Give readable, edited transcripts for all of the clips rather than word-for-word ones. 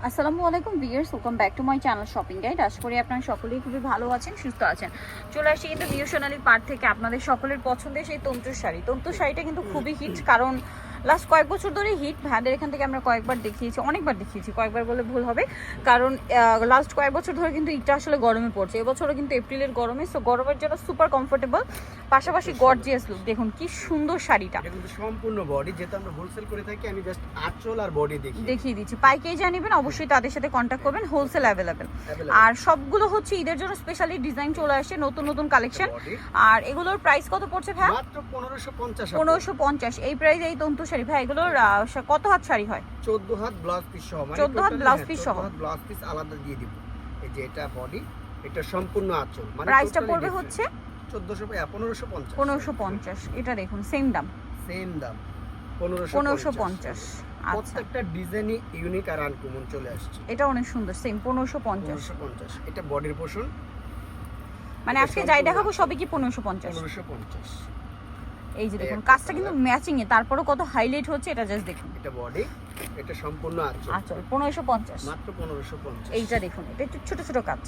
আসসালামু আলাইকুম viewers, welcome back to my channel shopping guide. আশা করি আপনারা সকলেই খুবই ভালো আছেন, সুস্থ আছেন। চলে আসছি কিন্তু নিউ সোনালী পার্ট থেকে আপনাদের সকলের পছন্দের সেই তন্তুর শাড়ি। তন্তুর শাড়িটা কিন্তু খুবই হিট, কারণ লাস্ট কয়েক বছর ধরে হিট। ভাইদের এখান থেকে আমরা কয়েকবার দেখিয়েছি, অনেকবার দেখিয়েছি, কয়েকবার বলে ভুল হবে, কারণ লাস্ট কয়েক বছর ধরে কিন্তু ইটটা আসলে গরমে পড়ছে। এবছরও কিন্তু এপ্রিলের গরমে, সো গরমের জন্য সুপার কমফোর্টেবল, পাশাপাশি গর্জিয়াস লুক। দেখুন কি সুন্দর শাড়িটা, এটা কিন্তু সম্পূর্ণ বডি, যেটা আমরা হোলসেল করে থাকি। আমি জাস্ট আঁচল আর বডি দেখিয়ে দিচ্ছি। পাইকারি জানিবেন অবশ্যই তাদের সাথে কন্ট্যাক্ট করবেন, হোলসেল অ্যাভেলেবেল। আর সবগুলো হচ্ছে ঈদের জন্য স্পেশালি ডিজাইন চলে আসে, নতুন নতুন কালেকশন। আর এগুলোর প্রাইস কত পড়ছে ভাই? মাত্র 1550। 1550 এই প্রাইসে এই তন্তু শাড়ি। ভাই এগুলোর কত হাত শাড়ি হয়? 14 হাত ব্লাউজ পিস সহ, মানে 14 হাত ব্লাউজ পিস সহ, ব্লাউজ পিস আলাদা দিয়ে দিব। এই যে এটা বডি, এটা সম্পূর্ণ আঁচল, মানে প্রাইসটা পড়বে হচ্ছে 1550। এটা দেখুন সেম দাম, সেম দাম 1550। আচ্ছা, প্রত্যেকটা ডিজাইনই ইউনিক আর আনকমন চলে আসছে। এটা অনেক সুন্দর, সেম 1550। এটা বডির পোরশন, মানে আজকে যাই দেখাবো সবই কি 1550। এই যে দেখুন কাজটা কিন্তু ম্যাচিং এ, তারপরে কত হাইলাইট হচ্ছে এটা জাস্ট দেখুন। এটা বডি, এটা সম্পূর্ণ আঁচল। আঁচল 1550, মাত্র 1550। এইটা দেখুন, এটা একটু ছোট ছোট কাজ,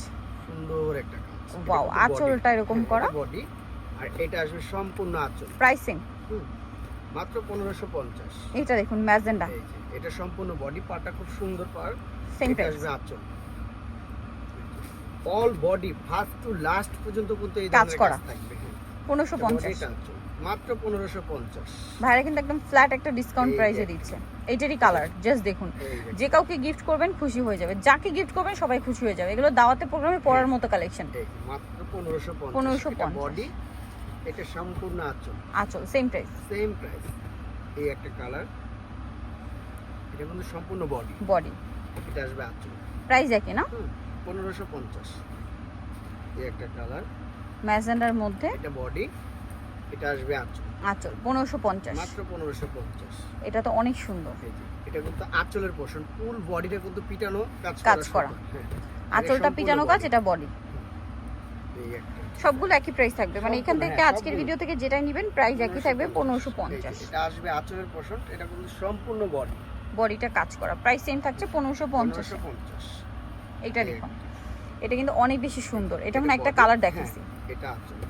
সুন্দর একটা কাজ। ওয়াও, আঁচলটা এরকম করা বডি, আর এটা আসবে সম্পূর্ণ আঁচল। প্রাইসিং মাত্র 1550। এটা দেখুন ম্যাজেন্ডা, এই যে এটা সম্পূর্ণ বডি, পাটা খুব সুন্দর পার, সেম এটা প্রাইস। আসবে আঁচল। All body first to last পর্যন্ত কিন্তু এই কাজ ধরনের করা। কাজ থাকবে। 1550 এটা আঁচল মাত্র 1550। ভাইরা কিন্তু একদম ফ্ল্যাট একটা ডিসকাউন্ট এই প্রাইসে যে। দিচ্ছে। এইটারই কালার জাস্ট দেখুন, এই যে যে কাউকে গিফট করবেন খুশি হয়ে যাবে, যাকে গিফট করবেন সবাই খুশি হয়ে যাবে। এগুলো দাওয়াতে প্রোগ্রামে পরার মতো কালেকশন। এই মাত্র 1550। 1550 এটা বডি, এটা সম্পূর্ণ আঁচল, আঁচল সেম প্রাইস। Same price. এই একটা কালার, এটা কিন্তু সম্পূর্ণ বডি, বডি এটা আসবে আঁচল। প্রাইস একই না? 1550। এই একটা কালার, ম্যাজেন্ডার মধ্যে, এটা বডি, এটা আসবে আঁচল। আঁচল 1550। মাত্র 1550। এটা তো অনেক সুন্দর। এই যে এটা কিন্তু আঁচলের পোরশন, ফুল বডিটা কিন্তু পিটানো কাজ করা। হ্যাঁ, আঁচলটা পিটানো কাজ, এটা বডি। এই একটা সবগুলো একই প্রাইস থাকবে, মানে এখান থেকে হ্যাঁ, আজকের সবগুলো। ভিডিও থেকে যেটাই নেবেন প্রাইস একই থাকবে 1550। এটা আসবে আঁচলের পোরশন, এটা কিন্তু সম্পূর্ণ বডি, বডিটা কাজ করা, প্রাইস সেম থাকছে 1550। 1550। এটা দেখুন, এটা কিন্তু অনেক বেশি সুন্দর। এটা মানে একটা কালার দেখাইছি, এটা আঁচল।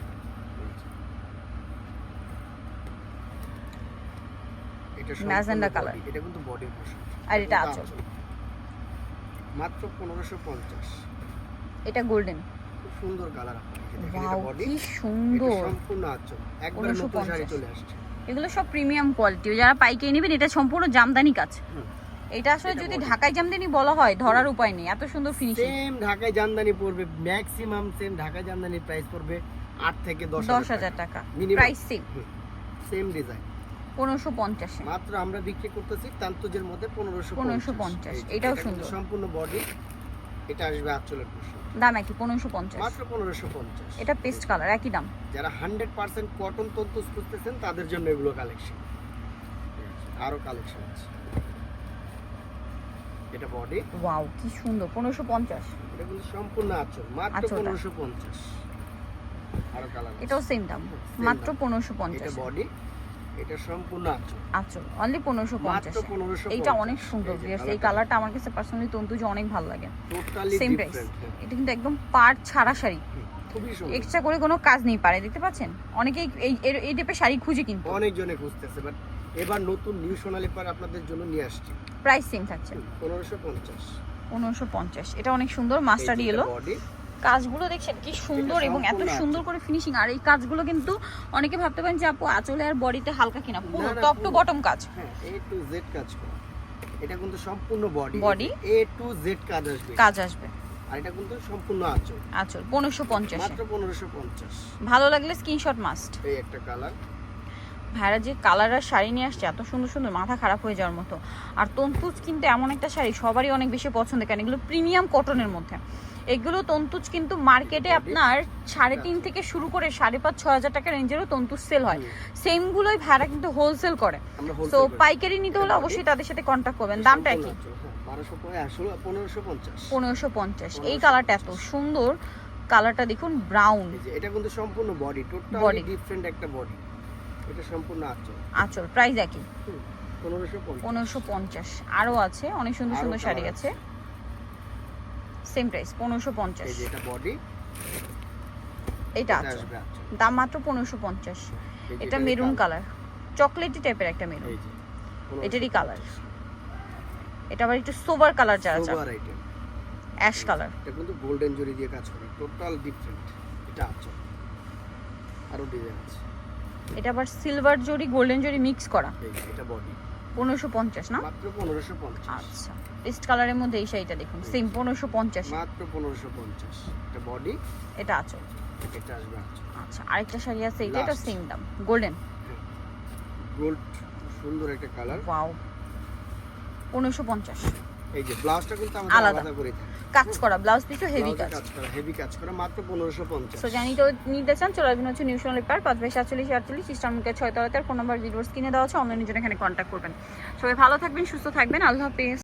এটা ম্যাজেন্ডা কালার, এটা কিন্তু বডির পোরশন, আর এটা আঁচল। মাত্র 1550। এটা গোল্ডেন, খুব সুন্দর কালার। ওয়াও কি সুন্দর, সম্পূর্ণ আঁচল, একবার নতুন শাড়ি চলে আসছে। এগুলো সব প্রিমিয়াম কোয়ালিটি। যারা পাইকারি নেবেন, এটা সম্পূর্ণ জামদানি কাজ। এটা আসলে যদি ঢাকায় জামদানি বলা হয় ধরার উপায় নেই, এত সুন্দর ফিনিশিং। সেম ঢাকায় জামদানি পড়বে, ম্যাক্সিমাম সেম ঢাকায় জামদানির প্রাইস পড়বে 8 থেকে 10,000 টাকা। প্রাইস সেম ডিজাইন 1550 এ মাত্র আমরা বিক্রি করতেছি তান্তুজের মধ্যে 1550। এটাও সুন্দর, সম্পূর্ণ বডি, এটা আসবে আঁচলের পোরশন। দাম একই 1550। মাত্র 1550। এটা পেস্ট কালার, একই দাম। যারা 100% কটন তন্তু খুঁজতেছেন তাদের জন্য এগুলো কালেকশন। আরো কালেকশন আছে। এটা বডি, ওয়াও কি সুন্দর, 1550। এটা কিন্তু সম্পূর্ণ আঁচল, মাত্র 1550। আরো কালার, এটাও সেম দাম, মাত্র এটা 1550। বডি, এটা সম্পূর্ণ আঁচল, আঁচল অনলি 1550। মাত্র 1550। এইটা অনেক সুন্দর, এই কালারটা আমার কাছে পার্সোনালি তন্তুজে অনেক ভালো লাগে। Totally same price. ডিফারেন্ট। এটা কিন্তু একদম পাড় ছাড়া শাড়ি, খুবই সুন্দর, এক্সট্রা করে কোনো কাজ নেই পারে, দেখতে পাচ্ছেন? অনেকেই এই টাইপের শাড়ি খুঁজে, কিন্তু অনেকজনে খুঁজতেছে, বাট এবার নতুন নিউ সোনালী পার আপনাদের জন্য নিয়ে আসছি। প্রাইস সেম থাকছে 1550। 1550। এটা অনেক সুন্দর, মাস্টার ইয়েলো। বডি, কাজগুলো দেখছেন কি সুন্দর, এবং এত সুন্দর করে ফিনিশিং। আর এই কাজগুলো কিন্তু অনেকে ভাবতে পারেন যে আপু আঁচলে আর বডিতে হালকা কিনা, পুরো টপ টু বটম কাজ। হ্যাঁ, A to Z কাজ করা। এটা কিন্তু সম্পূর্ণ বডি, A to Z কাজ আসবে। আর এটা কিন্তু সম্পূর্ণ আঁচল, আঁচল 1550। মাত্র 1550। ভালো লাগলে স্ক্রিনশট মাস্ট। এই একটা কালার, ভাইরা যে কালার আর শাড়ি নিয়ে আসছে এত সুন্দর সুন্দর, মাথা খারাপ হয়ে যাওয়ার মতো। আর তন্তুজ কিন্তু এমন একটা শাড়ি সবারই অনেক বেশি পছন্দ, কারণ এগুলো প্রিমিয়াম কটনের মধ্যে। এগুলো তন্তুজ কিন্তু মার্কেটে আপনার 3.5 থেকে শুরু করে 5,500-6,000 টাকা রেঞ্জেরও তন্তুজ সেল হয়। সেমগুলোই ভাইরা কিন্তু হোলসেল করে, তো পাইকারি নিতে হলে অবশ্যই তাদের সাথে কন্ট্যাক্ট করবেন। দামটা কি? 1550। এই কালারটা এত সুন্দর, কালারটা দেখুন ব্রাউন। এটা কিন্তু সম্পূর্ণ বডি, টোটালি ডিফারেন্ট একটা বডি। এটা সম্পূর্ণ আঁচল, আঁচল প্রাইস একই 1550। 1550। আরো আছে অনেক সুন্দর সুন্দর শাড়ি আছে। Same price 1550। এই যে এটা বডি, এটা আছে আসবে আঁচল। দাম মাত্র 1550। এই যে এটা মেরুন কালার, চকলেটি টাইপের একটা মেরুন, এই যে এটারই কালার। এটা আবার একটু সোবার কালার যারা চান, সোবার আইটেম, অ্যাশ কালার। এটা কিন্তু গোল্ডেন জরি দিয়ে কাজ করা, টোটাল ডিফারেন্ট। এটা আঁচল, আরো ডিজাইন আছে। এটা আবার সিলভার জরি গোল্ডেন জরি মিক্স করা। এই যে এটা বডি 1550 না? মাত্র 1550। আচ্ছা, পেস্ট কালারের মধ্যে এই শাড়িটা দেখুন, সেম 1550। মাত্র 1550। এটা বডি, এটা আঁচল। এটা আসবে আঁচল। আচ্ছা, আরেকটা শাড়ি আছে, এটা Last। সেম দাম, গোল্ডেন, গোল্ড, সুন্দর একটা কালার। ওয়াও, 1550। এই যে ব্লাউজটা কিন্তু আমাদের আলাদা। আলাদা করে থাকে, কাজ করা ব্লাউজ পিসও হেভি ব্লাউজে কাজ। কাজ করা, হেভি কাজ করা, মাত্র 1550। সো জানি তো নিতে চান, চলে আসবেন হচ্ছে নিউ সোনালী পার্ক 5/47 ইস্টার্নকে 6 তলাতে। ফোন নাম্বার ভিডিওস কিনে দেওয়া আছে, অনলাইনের জন্য এখানে কন্ট্যাক্ট করবেন। সবাই ভালো থাকবেন, সুস্থ থাকবেন, আল্লাহ হাফেজ।